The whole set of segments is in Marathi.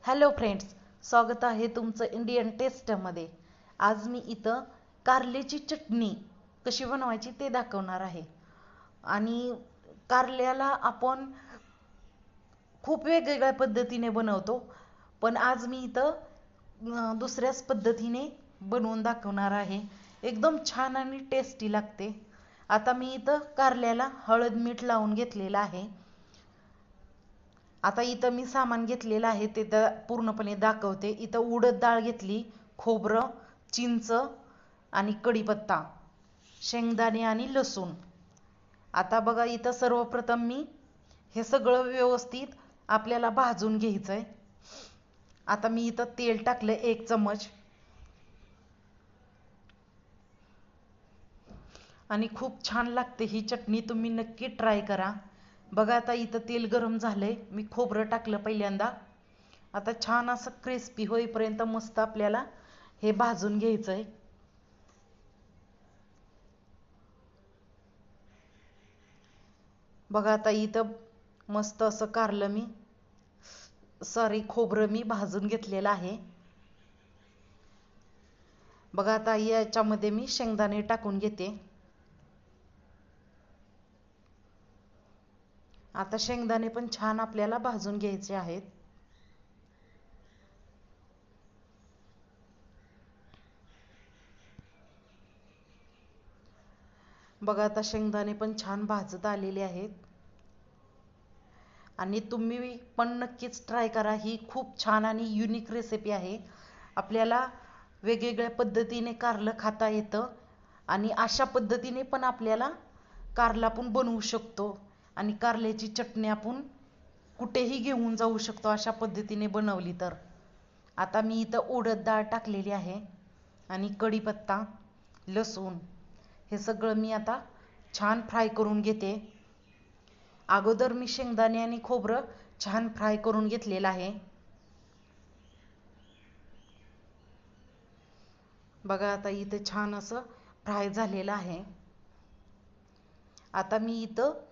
हॅलो फ्रेंड्स, स्वागत आहे तुमचं इंडियन टेस्टमध्ये। आज मी इथं कारल्याची चटणी कशी बनवायची ते दाखवणार आहे। आणि कारल्याला आपण खूप वेगवेगळ्या पद्धतीने बनवतो, पण आज मी इथं दुसऱ्याच पद्धतीने बनवून दाखवणार आहे। एकदम छान आणि टेस्टी लागते। आता मी इथं कारल्याला हळद मीठ लावून घेतलेलं आहे। आता इथं मी सामान घेतलेलं आहे ते पूर्णपणे दाखवते। इथं उडद डाळ घेतली, खोबरं, चिंच आणि कढीपत्ता, शेंगदाणे आणि लसूण। आता बघा, इथं सर्वप्रथम मी हे सगळं व्यवस्थित आपल्याला भाजून घ्यायचंय। आता मी इथं तेल टाकलं 1 चम्मच आणि खूप छान लागते ही चटणी, तुम्ही नक्की ट्राय करा। बघा, आता इथं तेल गरम झालंय, मी खोबरं टाकलं पहिल्यांदा। आता छान असं क्रिस्पी होईपर्यंत मस्त आपल्याला हे भाजून घ्यायचंय। बघा, आता इथं मस्त असं खोबरं मी भाजून घेतलेलं आहे। बघा, आता याच्यामध्ये मी शेंगदाणे टाकून घेते। आता शेंगदाणे पण छान आपल्याला भाजून घ्यायचे आहेत। बघा, आता शेंगदाणे पण छान भाजत आलेले आहेत। आणि तुम्ही पण नक्कीच ट्राय करा, ही खूप छान आणि युनिक रेसिपी आहे। आपल्याला वेगवेगळ्या पद्धतीने कारलं खाता येतं आणि अशा पद्धतीने पण आपल्याला कारला पण बनवू शकतो। आणि कारल्याची चटणी आपण कुठेही घेऊन जाऊ शकतो अशा पद्धतीने बनवली तर। आता मी इथं उडद डाळ टाकलेली आहे आणि कढीपत्ता, लसूण हे सगळं मी आता छान फ्राय करून घेते। अगोदर मी शेंगदाणे आणि खोबरं छान फ्राय करून घेतलेलं आहे। बघा, आता इथे छान असं फ्राय झालेलं आहे। आता मी इथं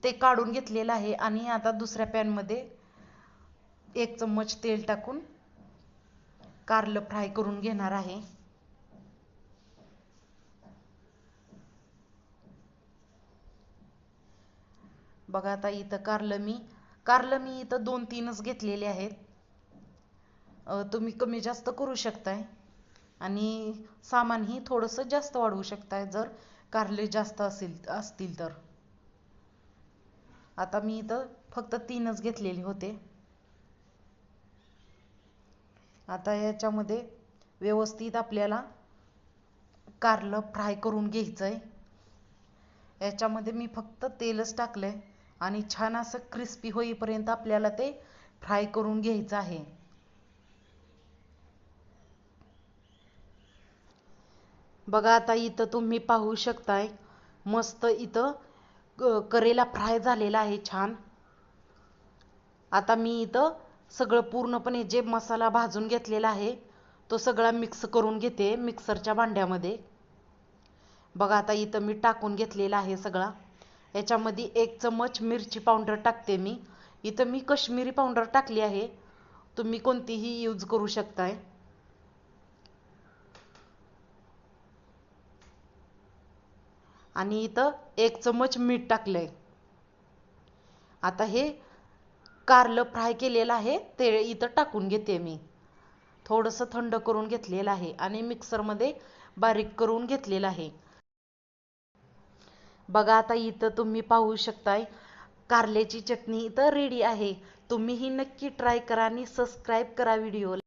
ते काढून घेतलेलं आहे आणि आता दुसऱ्या पॅनमध्ये 1 चम्मच तेल टाकून कारलं फ्राय करून घेणार आहे। बघा, आता इथं कारलं मी इथं 2-3च घेतलेले आहेत। तुम्ही कमी जास्त करू शकताय आणि सामानही थोडंसं जास्त वाढवू शकताय जर कारले जास्त असतील तर। आता मी इथं फक्त 3च घेतलेले होते। आता याच्यामध्ये व्यवस्थित आपल्याला कारलं फ्राय करून घ्यायचंय। याच्यामध्ये मी फक्त तेलच टाकलंय आणि छान असं क्रिस्पी होईपर्यंत आपल्याला ते फ्राय करून घ्यायचं आहे। बघा, आता इथं तुम्ही पाहू शकताय मस्त इथं करेला फ्राय झालेला आहे छान। आता मी इथं सगळं पूर्णपणे जे मसाला भाजून घेतलेला आहे तो सगळा मिक्स करून घेते मिक्सरच्या भांड्यामध्ये। बघा, आता इथं मी टाकून घेतलेला आहे सगळा। याच्यामध्ये 1 चम्मच मिरची पावडर टाकते मी। इथं मी काश्मीरी पावडर टाकली आहे, तुम्ही कोणतीही यूज करू शकताय। आणि इथं 1 चम्मच मीठ टाकलंय। आता हे कारलं फ्राय केलेलं आहे ते इथं टाकून घेते मी। थोडंसं थंड करून घेतलेलं आहे आणि मिक्सरमध्ये बारीक करून घेतलेलं आहे। बघा, आता इथं तुम्ही पाहू शकताय कारल्याची चटणी इथं रेडी आहे। तुम्हीही नक्की ट्राय करा आणि सबस्क्राईब करा व्हिडिओला।